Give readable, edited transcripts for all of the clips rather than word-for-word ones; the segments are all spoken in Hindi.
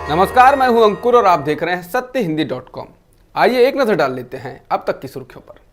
नमस्कार, मैं हूं अंकुर और आप देख रहे हैं सत्यहिंदी.com। आइए एक नजर डाल लेते हैं अब तक की सुर्खियों पर।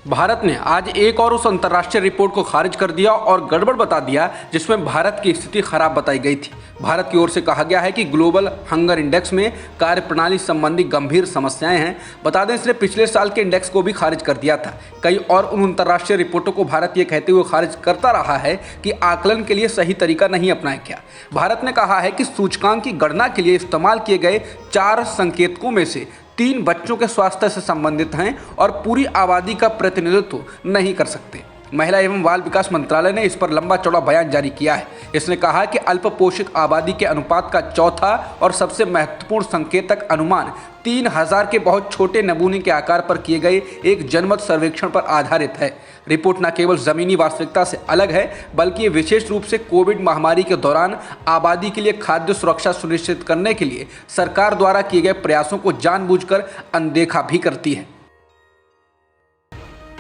भारत ने आज एक और उस अंतर्राष्ट्रीय रिपोर्ट को खारिज कर दिया और गड़बड़ बता दिया जिसमें भारत की स्थिति खराब बताई गई थी। भारत की ओर से कहा गया है कि ग्लोबल हंगर इंडेक्स में कार्यप्रणाली संबंधी गंभीर समस्याएं हैं। बता दें, इसने पिछले साल के इंडेक्स को भी खारिज कर दिया था। कई और उन अंतर्राष्ट्रीय रिपोर्टों को भारत ये कहते हुए खारिज करता रहा है कि आकलन के लिए सही तरीका नहीं अपनाया गया। भारत ने कहा है कि सूचकांक की गणना के लिए इस्तेमाल किए गए 4 संकेतकों में से 3 बच्चों के स्वास्थ्य से संबंधित हैं और पूरी आबादी का प्रतिनिधित्व नहीं कर सकते। महिला एवं बाल विकास मंत्रालय ने इस पर लंबा चौड़ा बयान जारी किया है। इसने कहा कि अल्प पोषित आबादी के अनुपात का चौथा और सबसे महत्वपूर्ण संकेतक अनुमान 3000 के बहुत छोटे नमूने के आकार पर किए गए एक जनमत सर्वेक्षण पर आधारित है। रिपोर्ट न केवल जमीनी वास्तविकता से अलग है, बल्कि ये विशेष रूप से कोविड महामारी के दौरान आबादी के लिए खाद्य सुरक्षा सुनिश्चित करने के लिए सरकार द्वारा किए गए प्रयासों को जानबूझकर अनदेखा भी करती है।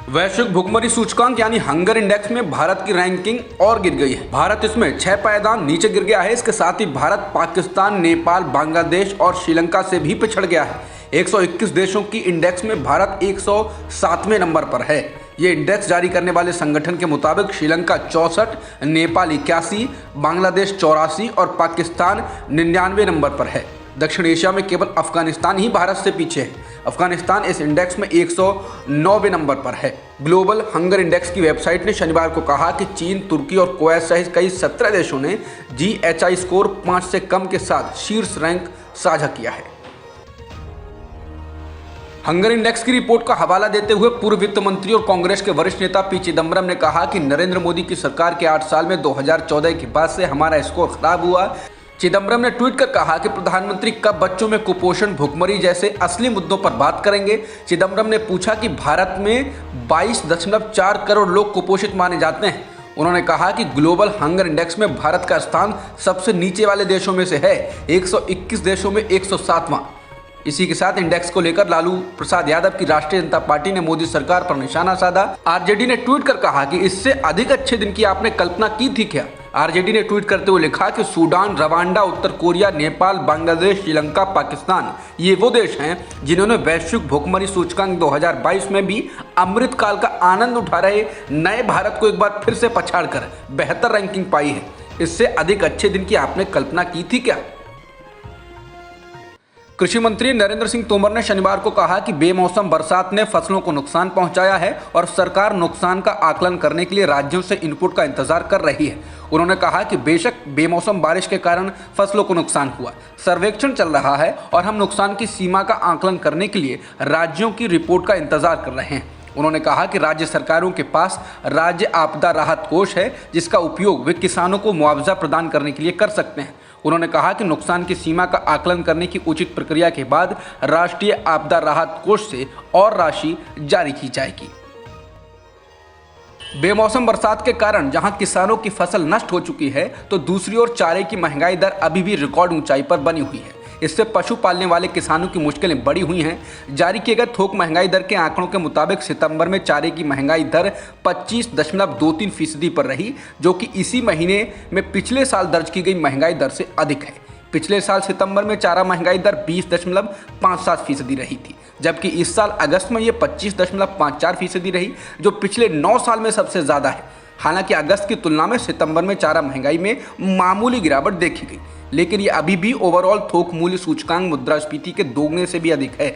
वैश्विक भुखमरी सूचकांक यानी हंगर इंडेक्स में भारत की रैंकिंग और गिर गई है। भारत इसमें 6 पायदान नीचे गिर गया है। इसके साथ ही भारत पाकिस्तान, नेपाल, बांग्लादेश और श्रीलंका से भी पिछड़ गया है। 121 देशों की इंडेक्स में भारत 107वें नंबर पर है। ये इंडेक्स जारी करने वाले संगठन के मुताबिक श्रीलंका 64, नेपाल 81, बांग्लादेश 84 और पाकिस्तान 99 नंबर पर है। दक्षिण एशिया में केवल अफगानिस्तान ही भारत से पीछे है। अफगानिस्तान इस इंडेक्स में 109वें नंबर पर है। ग्लोबल हंगर इंडेक्स की वेबसाइट ने शनिवार को कहा कि चीन, तुर्की और कुवैत सहित कई 17 देशों ने GHI स्कोर 5 से कम के साथ शीर्ष रैंक साझा किया है। हंगर इंडेक्स की रिपोर्ट का हवाला देते हुए पूर्व वित्त मंत्री और कांग्रेस के वरिष्ठ नेता पी चिदम्बरम ने कहा कि नरेंद्र मोदी की सरकार के 8 साल में 2014 के बाद से हमारा स्कोर खराब हुआ। चिदम्बरम ने ट्वीट कर कहा कि प्रधानमंत्री कब बच्चों में कुपोषण, भुखमरी जैसे असली मुद्दों पर बात करेंगे। चिदम्बरम ने पूछा कि भारत में 22.4 करोड़ लोग कुपोषित माने जाते हैं। उन्होंने कहा कि ग्लोबल हंगर इंडेक्स में भारत का स्थान सबसे नीचे वाले देशों में से है, 121 देशों में 107वां। इसी के साथ इंडेक्स को लेकर लालू प्रसाद यादव की राष्ट्रीय जनता पार्टी ने मोदी सरकार पर निशाना साधा। आरजेडी ने ट्वीट कर कहा कि इससे अधिक अच्छे दिन की आपने कल्पना की थी क्या। आरजेडी ने ट्वीट करते हुए लिखा कि सूडान, रवांडा, उत्तर कोरिया, नेपाल, बांग्लादेश, श्रीलंका, पाकिस्तान ये वो देश हैं जिन्होंने वैश्विक भुखमरी सूचकांक 2022 में भी अमृतकाल का आनंद उठा रहे नए भारत को एक बार फिर से पछाड़कर बेहतर रैंकिंग पाई है। इससे अधिक अच्छे दिन की आपने कल्पना की थी क्या। कृषि मंत्री नरेंद्र सिंह तोमर ने शनिवार को कहा कि बेमौसम बरसात ने फसलों को नुकसान पहुंचाया है और सरकार नुकसान का आकलन करने के लिए राज्यों से इनपुट का इंतजार कर रही है। उन्होंने कहा कि बेशक बेमौसम बारिश के कारण फसलों को नुकसान हुआ, सर्वेक्षण चल रहा है और हम नुकसान की सीमा का आकलन करने के लिए राज्यों की रिपोर्ट का इंतजार कर रहे हैं। उन्होंने कहा कि राज्य सरकारों के पास राज्य आपदा राहत कोष है जिसका उपयोग वे किसानों को मुआवजा प्रदान करने के लिए कर सकते हैं। उन्होंने कहा कि नुकसान की सीमा का आकलन करने की उचित प्रक्रिया के बाद राष्ट्रीय आपदा राहत कोष से और राशि जारी की जाएगी। बेमौसम बरसात के कारण जहां किसानों की फसल नष्ट हो चुकी है, तो दूसरी ओर चारे की महंगाई दर अभी भी रिकॉर्ड ऊंचाई पर बनी हुई है। इससे पशु पालने वाले किसानों की मुश्किलें बढ़ी हुई हैं। जारी किए गए थोक महंगाई दर के आंकड़ों के मुताबिक सितंबर में चारे की महंगाई दर 25.23% पर रही, जो कि इसी महीने में पिछले साल दर्ज की गई महंगाई दर से अधिक है। पिछले साल सितंबर में चारा महंगाई दर 20.57% रही थी, जबकि इस साल अगस्त में ये 25.54% रही, जो पिछले 9 साल में सबसे ज़्यादा है। हालांकि अगस्त की तुलना में सितंबर में चारा महंगाई में मामूली गिरावट देखी गई, लेकिन ये अभी भी ओवरऑल थोक मूल्य सूचकांक मुद्रास्फीति के दोगुने से भी अधिक है।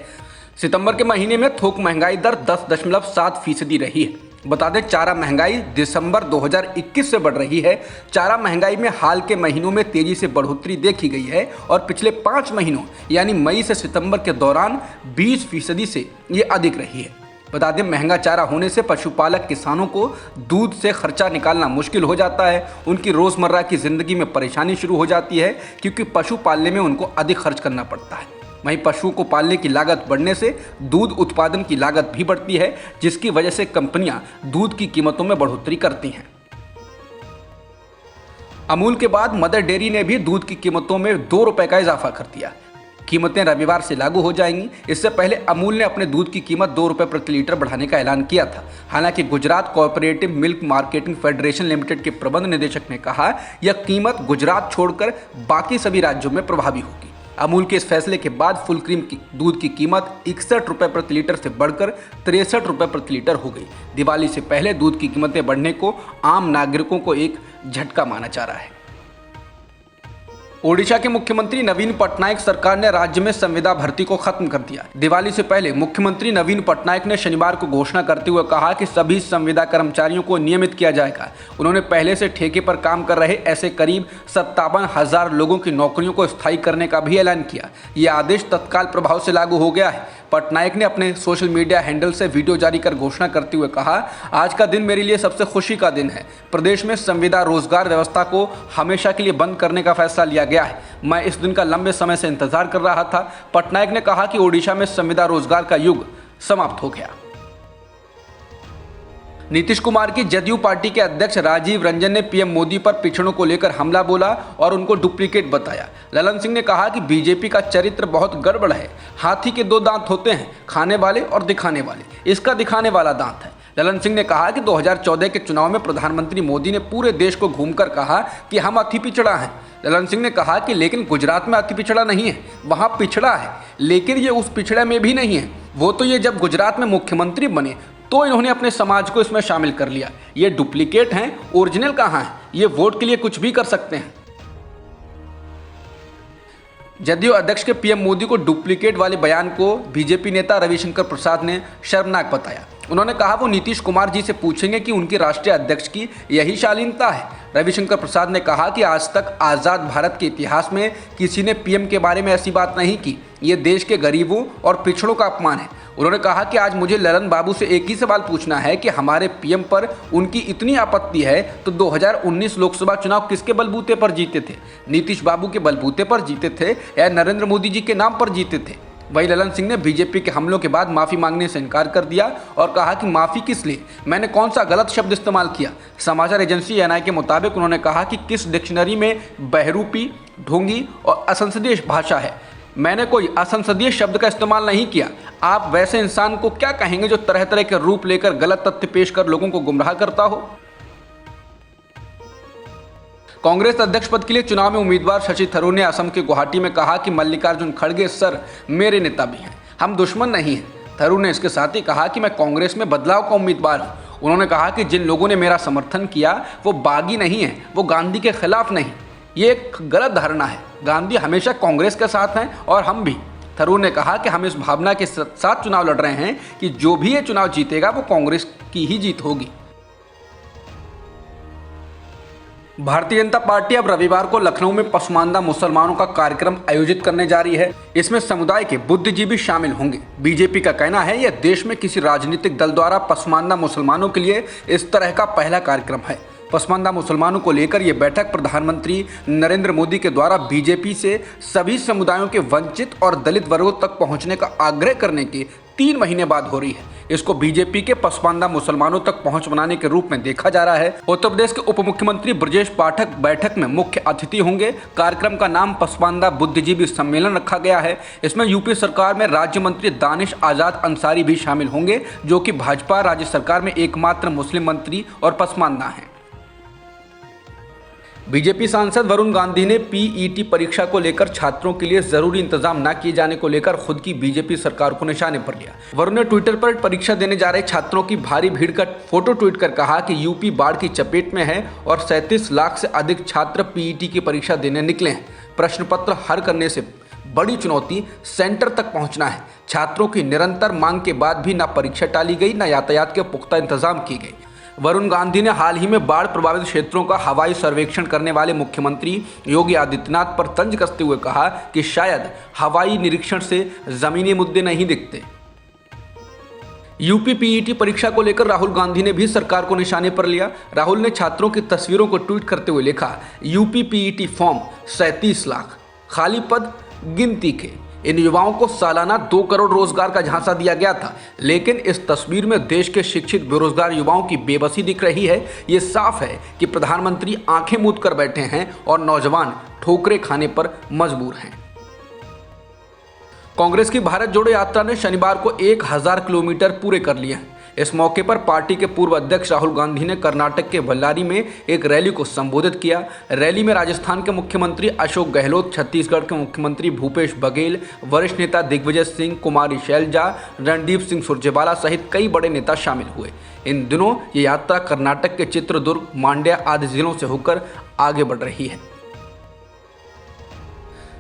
सितंबर के महीने में थोक महंगाई दर 10.7% रही है। बता दें, चारा महंगाई दिसंबर 2021 से बढ़ रही है। चारा महंगाई में हाल के महीनों में तेजी से बढ़ोतरी देखी गई है और पिछले 5 महीनों यानी मई से सितंबर के दौरान 20% से ये अधिक रही है। बता दें, महंगा चारा होने से पशुपालक किसानों को दूध से खर्चा निकालना मुश्किल हो जाता है। उनकी रोज़मर्रा की ज़िंदगी में परेशानी शुरू हो जाती है, क्योंकि पशु पालने में उनको अधिक खर्च करना पड़ता है। वहीं पशुओं को पालने की लागत बढ़ने से दूध उत्पादन की लागत भी बढ़ती है, जिसकी वजह से कंपनियां दूध की कीमतों में बढ़ोतरी करती हैं। अमूल के बाद मदर डेयरी ने भी दूध की कीमतों में 2 रुपए का इजाफा कर दिया। कीमतें रविवार से लागू हो जाएंगी। इससे पहले अमूल ने अपने दूध की कीमत 2 रुपये प्रति लीटर बढ़ाने का ऐलान किया था। हालांकि Gujarat cooperative milk marketing federation limited के प्रबंध निदेशक ने कहा, यह कीमत गुजरात छोड़कर बाकी सभी राज्यों में प्रभावी होगी। अमूल के इस फैसले के बाद फुल क्रीम की दूध की कीमत 61 रुपये प्रति लीटर से बढ़कर 63 रुपये प्रति लीटर हो गई। दिवाली से पहले दूध की कीमतें बढ़ने को आम नागरिकों को एक झटका माना जा रहा है। ओडिशा के मुख्यमंत्री नवीन पटनायक सरकार ने राज्य में संविदा भर्ती को खत्म कर दिया। दिवाली से पहले मुख्यमंत्री नवीन पटनायक ने शनिवार को घोषणा करते हुए कहा कि सभी संविदा कर्मचारियों को नियमित किया जाएगा। उन्होंने पहले से ठेके पर काम कर रहे ऐसे करीब 57,000 लोगों की नौकरियों को स्थायी करने का भी ऐलान किया। यह आदेश तत्काल प्रभाव से लागू हो गया है। पटनायक ने अपने सोशल मीडिया हैंडल से वीडियो जारी कर घोषणा करते हुए कहा, आज का दिन मेरे लिए सबसे खुशी का दिन है। प्रदेश में संविदा रोजगार व्यवस्था को हमेशा के लिए बंद करने का फैसला लिया गया है। मैं इस दिन का लंबे समय से इंतजार कर रहा था। पटनायक ने कहा कि ओडिशा में संविदा रोजगार का युग समाप्त हो गया। नीतीश कुमार की जदयू पार्टी के अध्यक्ष राजीव रंजन ने पीएम मोदी पर पिछड़ों को लेकर हमला बोला और उनको डुप्लीकेट बताया। ललन सिंह ने कहा कि बीजेपी का चरित्र बहुत गड़बड़ है। हाथी के 2 दांत होते हैं, खाने वाले और दिखाने वाले। इसका दिखाने वाला दांत है। ललन सिंह ने कहा कि 2014 के चुनाव में प्रधानमंत्री मोदी ने पूरे देश को घूमकर कहा कि हम अति पिछड़ा हैं। ललन सिंह ने कहा कि लेकिन गुजरात में अति पिछड़ा नहीं है, वहाँ पिछड़ा है, लेकिन ये उस पिछड़े में भी नहीं है। वो तो ये जब गुजरात में मुख्यमंत्री बने तो इन्होंने अपने समाज को इसमें शामिल कर लिया। ये डुप्लीकेट हैं, ओरिजिनल कहाँ है? ये वोट के लिए कुछ भी कर सकते हैं। जदयू अध्यक्ष के पीएम मोदी को डुप्लीकेट वाले बयान को बीजेपी नेता रविशंकर प्रसाद ने शर्मनाक बताया। उन्होंने कहा वो नीतीश कुमार जी से पूछेंगे कि उनकी राष्ट्रीय अध्यक्ष की यही शालीनता है। रविशंकर प्रसाद ने कहा कि आज तक आज़ाद भारत के इतिहास में किसी ने पीएम के बारे में ऐसी बात नहीं की। ये देश के गरीबों और पिछड़ों का अपमान है। उन्होंने कहा कि आज मुझे ललन बाबू से एक ही सवाल पूछना है कि हमारे पीएम पर उनकी इतनी आपत्ति है तो 2019 लोकसभा चुनाव किसके बलबूते पर जीते थे? नीतीश बाबू के बलबूते पर जीते थे या नरेंद्र मोदी जी के नाम पर जीते थे? वहीं ललन सिंह ने बीजेपी के हमलों के बाद माफ़ी मांगने से इनकार कर दिया और कहा कि माफ़ी किस लिए, मैंने कौन सा गलत शब्द इस्तेमाल किया। समाचार एजेंसी एएनआई के मुताबिक उन्होंने कहा कि किस डिक्शनरी में बहरूपी, ढोंगी और असंसदीय भाषा है। मैंने कोई असंसदीय शब्द का इस्तेमाल नहीं किया। आप वैसे इंसान को क्या कहेंगे जो तरह तरह के रूप लेकर गलत तथ्य पेश कर लोगों को गुमराह करता हो। कांग्रेस अध्यक्ष पद के लिए चुनाव में उम्मीदवार शशि थरूर ने असम के गुवाहाटी में कहा कि मल्लिकार्जुन खड़गे सर मेरे नेता भी हैं, हम दुश्मन नहीं हैं। थरूर ने इसके साथ ही कहा कि मैं कांग्रेस में बदलाव का उम्मीदवार हूं। उन्होंने कहा कि जिन लोगों ने मेरा समर्थन किया वो बागी नहीं है, वो गांधी के खिलाफ नहीं। ये एक गलत धारणा है। गांधी हमेशा कांग्रेस के साथ हैं और हम भी। थरूर ने कहा कि हम इस भावना के साथ चुनाव लड़ रहे हैं कि जो भी ये चुनाव जीतेगा वो कांग्रेस की ही जीत होगी। भारतीय जनता पार्टी अब रविवार को लखनऊ में पसमानदा मुसलमानों का कार्यक्रम आयोजित करने जा रही है। इसमें समुदाय के बुद्धिजीवी शामिल होंगे। बीजेपी का कहना है यह देश में किसी राजनीतिक दल द्वारा पसमानदा मुसलमानों के लिए इस तरह का पहला कार्यक्रम है। पसमानदा मुसलमानों को लेकर यह बैठक प्रधानमंत्री नरेंद्र मोदी के द्वारा बीजेपी से सभी समुदायों के वंचित और दलित वर्गों तक पहुंचने का आग्रह करने के 3 महीने बाद हो रही है। इसको बीजेपी के पसमानदा मुसलमानों तक पहुंच बनाने के रूप में देखा जा रहा है। उत्तर प्रदेश के उप मुख्यमंत्री ब्रजेश पाठक बैठक में मुख्य अतिथि होंगे। कार्यक्रम का नाम पसमानदा बुद्धिजीवी सम्मेलन रखा गया है। इसमें यूपी सरकार में राज्य मंत्री दानिश आजाद अंसारी भी शामिल होंगे, जो कि भाजपा राज्य सरकार में एकमात्र मुस्लिम मंत्री और पसमानदा हैं। बीजेपी सांसद वरुण गांधी ने पीईटी परीक्षा को लेकर छात्रों के लिए जरूरी इंतजाम न किए जाने को लेकर खुद की बीजेपी सरकार को निशाने पर लिया। वरुण ने ट्विटर पर परीक्षा देने जा रहे छात्रों की भारी भीड़ का फोटो ट्वीट कर कहा कि यूपी बाढ़ की चपेट में है और 37 लाख से अधिक छात्र पीईटी की परीक्षा देने निकले हैं। प्रश्न पत्र हल करने से बड़ी चुनौती सेंटर तक पहुंचना है। छात्रों की निरंतर मांग के बाद भी न परीक्षा टाली गई, न यातायात के पुख्ता इंतजाम किए गए। वरुण गांधी ने हाल ही में बाढ़ प्रभावित क्षेत्रों का हवाई सर्वेक्षण करने वाले मुख्यमंत्री योगी आदित्यनाथ पर तंज कसते हुए कहा कि शायद हवाई निरीक्षण से जमीनी मुद्दे नहीं दिखते। यूपी पीईटी परीक्षा को लेकर राहुल गांधी ने भी सरकार को निशाने पर लिया। राहुल ने छात्रों की तस्वीरों को ट्वीट करते हुए लिखा, यूपी पीईटी फॉर्म 37 लाख, खाली पद गिनती के। इन युवाओं को सालाना 2 करोड़ रोजगार का झांसा दिया गया था, लेकिन इस तस्वीर में देश के शिक्षित बेरोजगार युवाओं की बेबसी दिख रही है। ये साफ है कि प्रधानमंत्री आंखें मूंद कर बैठे हैं और नौजवान ठोकरें खाने पर मजबूर हैं। कांग्रेस की भारत जोड़ो यात्रा ने शनिवार को 1000 किलोमीटर पूरे कर लिए हैं। इस मौके पर पार्टी के पूर्व अध्यक्ष राहुल गांधी ने कर्नाटक के बल्लारी में एक रैली को संबोधित किया। रैली में राजस्थान के मुख्यमंत्री अशोक गहलोत, छत्तीसगढ़ के मुख्यमंत्री भूपेश बघेल, वरिष्ठ नेता दिग्विजय सिंह, कुमारी शैलजा, रणदीप सिंह सुरजेवाला सहित कई बड़े नेता शामिल हुए। इन दिनों ये यात्रा कर्नाटक के चित्रदुर्ग, मांड्या आदि जिलों से होकर आगे बढ़ रही है।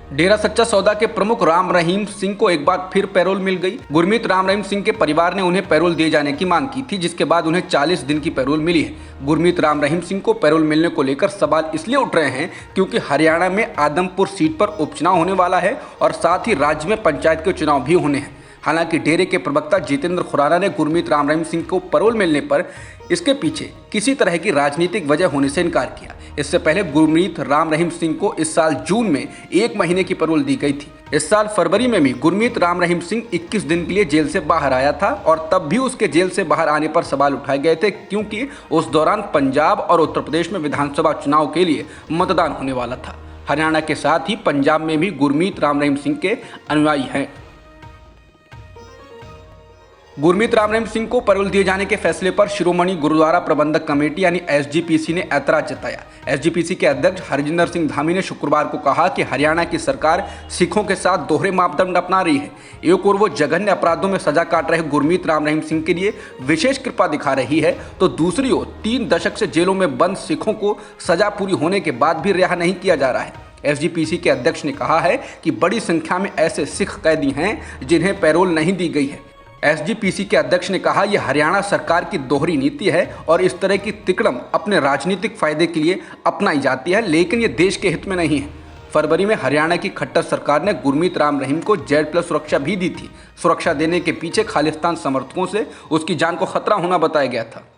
डेरा सच्चा सौदा के प्रमुख राम रहीम सिंह को एक बार फिर पैरोल मिल गई। गुरमीत राम रहीम सिंह के परिवार ने उन्हें पैरोल दिए जाने की मांग की थी, जिसके बाद उन्हें 40 दिन की पैरोल मिली है। गुरमीत राम रहीम सिंह को पैरोल मिलने को लेकर सवाल इसलिए उठ रहे हैं क्योंकि हरियाणा में आदमपुर सीट पर उपचुनाव होने वाला है और साथ ही राज्य में पंचायत के चुनाव भी होने हैं। हालांकि डेरे के प्रवक्ता जितेंद्र खुराना ने गुरमीत राम रहीम सिंह को पैरोल मिलने पर इसके पीछे किसी तरह की राजनीतिक वजह होने से इनकार किया। इससे पहले गुरमीत राम रहीम सिंह को इस साल जून में 1 महीने की पैरोल दी गई थी। इस साल फरवरी में भी गुरमीत राम रहीम सिंह 21 दिन के लिए जेल से बाहर आया था और तब भी उसके जेल से बाहर आने पर सवाल उठाए गए थे क्योंकि उस दौरान पंजाब और उत्तर प्रदेश में विधानसभा चुनाव के लिए मतदान होने वाला था। हरियाणा के साथ ही पंजाब में भी गुरमीत राम रहीम सिंह के अनुयायी हैं। गुरमीत राम रहीम सिंह को पैरोल दिए जाने के फैसले पर शिरोमणि गुरुद्वारा प्रबंधक कमेटी यानी एसजीपीसी ने ऐतराज जताया। एसजीपीसी के अध्यक्ष हरजिंदर सिंह धामी ने शुक्रवार को कहा कि हरियाणा की सरकार सिखों के साथ दोहरे मापदंड अपना रही है। एक ओर वो जघन्य अपराधों में सजा काट रहे गुरमीत राम रहीम सिंह के लिए विशेष कृपा दिखा रही है, तो दूसरी ओर 3 दशक से जेलों में बंद सिखों को सजा पूरी होने के बाद भी रिहा नहीं किया जा रहा है। एसजीपीसी के अध्यक्ष ने कहा है कि बड़ी संख्या में ऐसे सिख कैदी हैं जिन्हें पैरोल नहीं दी गई है। एसजीपीसी के अध्यक्ष ने कहा, यह हरियाणा सरकार की दोहरी नीति है और इस तरह की तिकड़म अपने राजनीतिक फायदे के लिए अपनाई जाती है, लेकिन ये देश के हित में नहीं है। फरवरी में हरियाणा की खट्टर सरकार ने गुरमीत राम रहीम को Z+ सुरक्षा भी दी थी। सुरक्षा देने के पीछे खालिस्तान समर्थकों से उसकी जान को खतरा होना बताया गया था।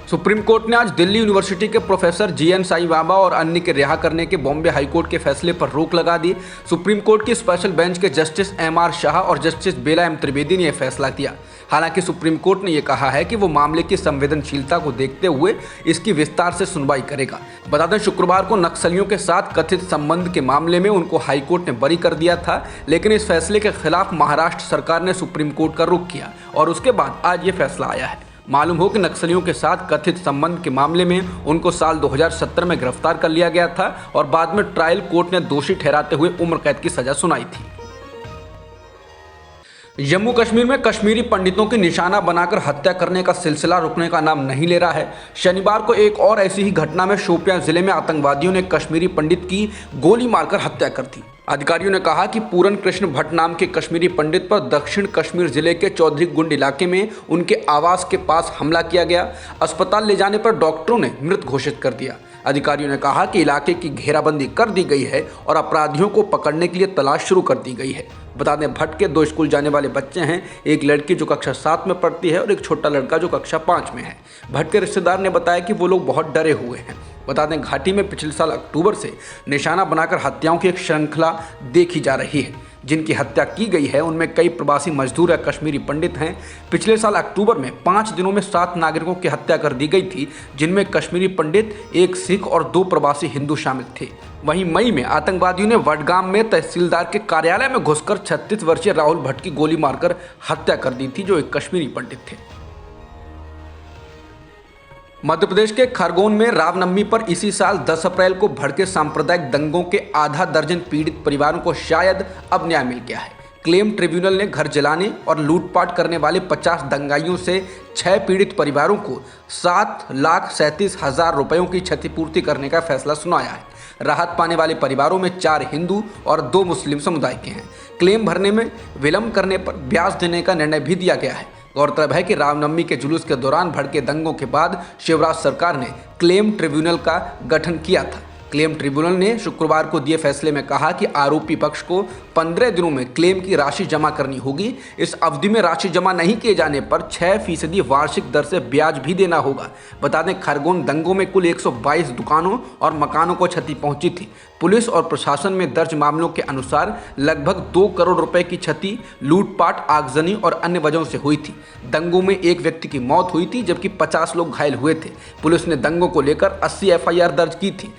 सुप्रीम कोर्ट ने आज दिल्ली यूनिवर्सिटी के प्रोफेसर GN साईं बाबा और अन्य के रिहा करने के बॉम्बे हाईकोर्ट के फैसले पर रोक लगा दी। सुप्रीम कोर्ट की स्पेशल बेंच के जस्टिस MR शाह और जस्टिस बेला M त्रिवेदी ने यह फैसला किया। हालांकि सुप्रीम कोर्ट ने यह कहा है कि वो मामले की संवेदनशीलता को देखते हुए इसकी विस्तार से सुनवाई करेगा। बता दें, शुक्रवार को नक्सलियों के साथ कथित संबंध के मामले में उनको हाईकोर्ट ने बरी कर दिया था, लेकिन इस फैसले के खिलाफ महाराष्ट्र सरकार ने सुप्रीम कोर्ट का रुख किया और उसके बाद आज ये फैसला आया है। मालूम हो कि नक्सलियों के साथ कथित संबंध के मामले में उनको साल 2017 में गिरफ्तार कर लिया गया था और बाद में ट्रायल कोर्ट ने दोषी ठहराते हुए उम्र कैद की सजा सुनाई थी। जम्मू कश्मीर में कश्मीरी पंडितों की निशाना बनाकर हत्या करने का सिलसिला रुकने का नाम नहीं ले रहा है। शनिवार को एक और ऐसी ही घटना में शोपियां जिले में आतंकवादियों ने कश्मीरी पंडित की गोली मारकर हत्या कर दी। अधिकारियों ने कहा कि पूरन कृष्ण भट्ट नाम के कश्मीरी पंडित पर दक्षिण कश्मीर जिले के चौधरी गुंड इलाके में उनके आवास के पास हमला किया गया। अस्पताल ले जाने पर डॉक्टरों ने मृत घोषित कर दिया। अधिकारियों ने कहा कि इलाके की घेराबंदी कर दी गई है और अपराधियों को पकड़ने के लिए तलाश शुरू कर दी गई है। बता दें, भट्ट के 2 स्कूल जाने वाले बच्चे हैं, एक लड़की जो कक्षा 7 में पढ़ती है और एक छोटा लड़का जो कक्षा 5 में है। भट्ट के रिश्तेदार ने बताया कि वो लोग बहुत डरे हुए हैं। बता दें, घाटी में पिछले साल अक्टूबर से निशाना बनाकर हत्याओं की एक श्रृंखला देखी जा रही है। जिनकी हत्या की गई है उनमें कई प्रवासी मजदूर या कश्मीरी पंडित हैं। पिछले साल अक्टूबर में 5 दिनों में 7 नागरिकों की हत्या कर दी गई थी, जिनमें कश्मीरी पंडित, एक सिख और 2 प्रवासी हिंदू शामिल थे। वहीं मई में आतंकवादियों ने वडगाम में तहसीलदार के कार्यालय में घुसकर 36 वर्षीय राहुल भट्ट की गोली मारकर हत्या कर दी थी, जो एक कश्मीरी पंडित थे। मध्य प्रदेश के खरगोन में रामनवमी पर इसी साल 10 अप्रैल को भड़के सांप्रदायिक दंगों के आधा दर्जन पीड़ित परिवारों को शायद अब न्याय मिल गया है। क्लेम ट्रिब्यूनल ने घर जलाने और लूटपाट करने वाले 50 दंगाइयों से 6 पीड़ित परिवारों को 7,37,000 रुपयों की क्षतिपूर्ति करने का फैसला सुनाया है। राहत पाने वाले परिवारों में 4 हिंदू और 2 मुस्लिम समुदाय के हैं। क्लेम भरने में विलंब करने पर ब्याज देने का निर्णय भी दिया गया है। गौरतलब है कि रामनवमी के जुलूस के दौरान भड़के दंगों के बाद शिवराज सरकार ने क्लेम ट्रिब्यूनल का गठन किया था। क्लेम ट्रिब्यूनल ने शुक्रवार को दिए फैसले में कहा कि आरोपी पक्ष को 15 दिनों में क्लेम की राशि जमा करनी होगी। इस अवधि में राशि जमा नहीं किए जाने पर 6% वार्षिक दर से ब्याज भी देना होगा। बता दें, खरगोन दंगों में कुल 122 दुकानों और मकानों को क्षति पहुंची थी। पुलिस और प्रशासन में दर्ज मामलों के अनुसार लगभग 2 करोड़ रुपए की क्षति लूटपाट, आगजनी और अन्य वजहों से हुई थी। दंगों में एक व्यक्ति की मौत हुई थी, जबकि 50 लोग घायल हुए थे। पुलिस ने दंगों को लेकर 80 FIR दर्ज की थी।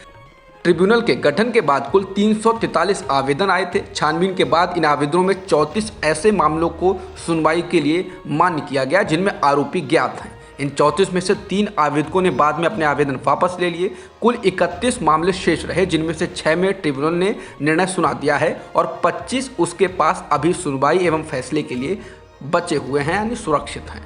ट्रिब्यूनल के गठन के बाद कुल 343 आवेदन आए थे। छानबीन के बाद इन आवेदनों में 34 ऐसे मामलों को सुनवाई के लिए मान्य किया गया जिनमें आरोपी ज्ञात हैं। इन 34 में से 3 आवेदकों ने बाद में अपने आवेदन वापस ले लिए। कुल 31 मामले शेष रहे जिनमें से 6 में ट्रिब्यूनल ने निर्णय सुना दिया है और 25 उसके पास अभी सुनवाई एवं फैसले के लिए बचे हुए हैं, यानी सुरक्षित हैं।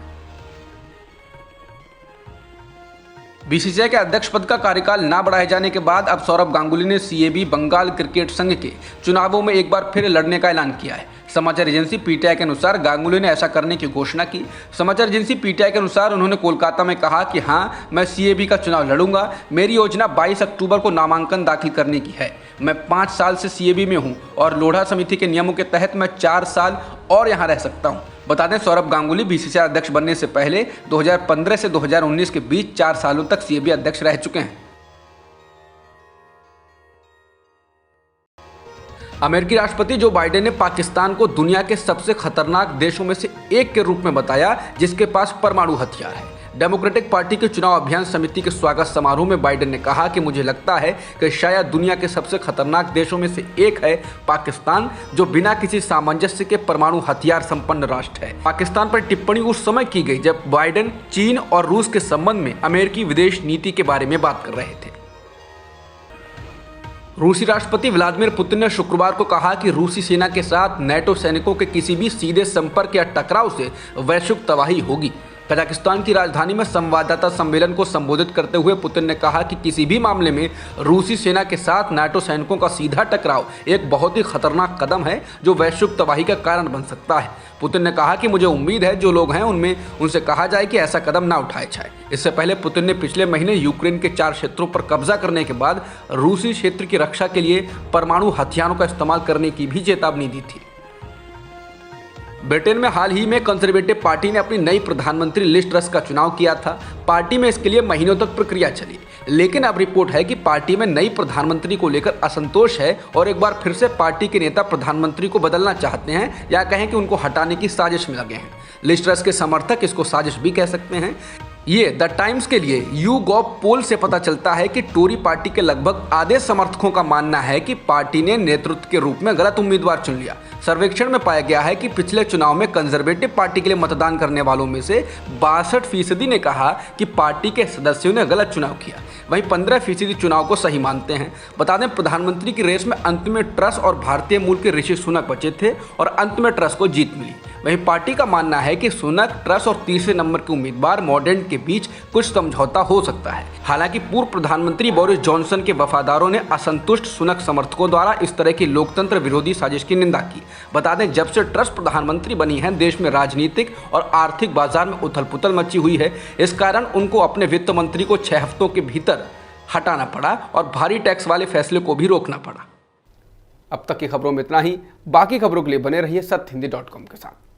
बीसीसीआई के अध्यक्ष पद का कार्यकाल न बढ़ाए जाने के बाद अब सौरभ गांगुली ने सीएबी बंगाल क्रिकेट संघ के चुनावों में एक बार फिर लड़ने का ऐलान किया है। समाचार एजेंसी पीटीआई के अनुसार गांगुली ने ऐसा करने की घोषणा की। समाचार एजेंसी पीटीआई के अनुसार उन्होंने कोलकाता में कहा कि हाँ, मैं सीएबी का चुनाव लड़ूंगा। मेरी योजना 22 अक्टूबर को नामांकन दाखिल करने की है। मैं 5 साल से सीएबी में हूँ और लोढ़ा समिति के नियमों के तहत मैं 4 साल और यहाँ रह सकता हूँ। बता दें, सौरभ गांगुली बीसीसीआई अध्यक्ष बनने से पहले 2015 से 2019 के बीच 4 सालों तक सीएबी अध्यक्ष रह चुके हैं। अमेरिकी राष्ट्रपति जो बाइडेन ने पाकिस्तान को दुनिया के सबसे खतरनाक देशों में से एक के रूप में बताया जिसके पास परमाणु हथियार है। डेमोक्रेटिक पार्टी के चुनाव अभियान समिति के स्वागत समारोह में बाइडेन ने कहा कि मुझे लगता है कि शायद दुनिया के सबसे खतरनाक देशों में से एक है पाकिस्तान, जो बिना किसी सामंजस्य के परमाणु हथियार संपन्न राष्ट्र है। पाकिस्तान पर टिप्पणी उस समय की गई जब बाइडेन चीन और रूस के संबंध में अमेरिकी विदेश नीति के बारे में बात कर रहे थे। रूसी राष्ट्रपति व्लादिमीर पुतिन ने शुक्रवार को कहा कि रूसी सेना के साथ नाटो सैनिकों के किसी भी सीधे संपर्क या टकराव से वैश्विक तबाही होगी। कजाकिस्तान की राजधानी में संवाददाता सम्मेलन को संबोधित करते हुए पुतिन ने कहा कि किसी भी मामले में रूसी सेना के साथ नाटो सैनिकों का सीधा टकराव एक बहुत ही खतरनाक कदम है जो वैश्विक तबाही का कारण बन सकता है। पुतिन ने कहा कि मुझे उम्मीद है जो लोग हैं उनसे कहा जाए कि ऐसा कदम ना उठाया जाए। इससे पहले पुतिन ने पिछले महीने यूक्रेन के 4 क्षेत्रों पर कब्जा करने के बाद रूसी क्षेत्र की रक्षा के लिए परमाणु हथियारों का इस्तेमाल करने की भी चेतावनी दी थी। ब्रिटेन में हाल ही में कंजर्वेटिव पार्टी ने अपनी नई प्रधानमंत्री लिज ट्रस का चुनाव किया था। पार्टी में इसके लिए महीनों तक प्रक्रिया चली, लेकिन अब रिपोर्ट है कि पार्टी में नई प्रधानमंत्री को लेकर असंतोष है और एक बार फिर से पार्टी के नेता प्रधानमंत्री को बदलना चाहते हैं या कहें कि उनको हटाने की साजिश में लगे हैं। लिज ट्रस के समर्थक इसको साजिश भी कह सकते हैं। ये द टाइम्स के लिए YouGov पोल से पता चलता है कि टोरी पार्टी के लगभग आधे समर्थकों का मानना है कि पार्टी ने नेतृत्व के रूप में गलत उम्मीदवार चुन लिया। सर्वेक्षण में पाया गया है कि पिछले चुनाव में कंजर्वेटिव पार्टी के लिए मतदान करने वालों में से 62% ने कहा कि पार्टी के सदस्यों ने गलत चुनाव किया, वहीं 15% चुनाव को सही मानते हैं। बता दें, प्रधानमंत्री की रेस में अंत में ट्रस और भारतीय मूल के ऋषि सुनक बचे थे और अंत में ट्रस को जीत मिली। वहीं पार्टी का मानना है कि सुनक, ट्रस और तीसरे नंबर के उम्मीदवार मॉर्डेंट के बीच कुछ समझौता हो सकता है। हालांकि पूर्व प्रधानमंत्री बोरिस जॉनसन के वफादारों ने असंतुष्ट सुनक समर्थकों द्वारा इस तरह की लोकतंत्र विरोधी साजिश की निंदा की। बता दें, जब से ट्रस प्रधानमंत्री बनी है, देश में राजनीतिक और आर्थिक बाजार में उथल पुथल मची हुई है। इस कारण उनको अपने वित्त मंत्री को 6 हफ्तों के भीतर हटाना पड़ा और भारी टैक्स वाले फैसले को भी रोकना पड़ा। अब तक की खबरों में इतना ही। बाकी खबरों के लिए बने रहिए सत्यहिंदी.com के साथ।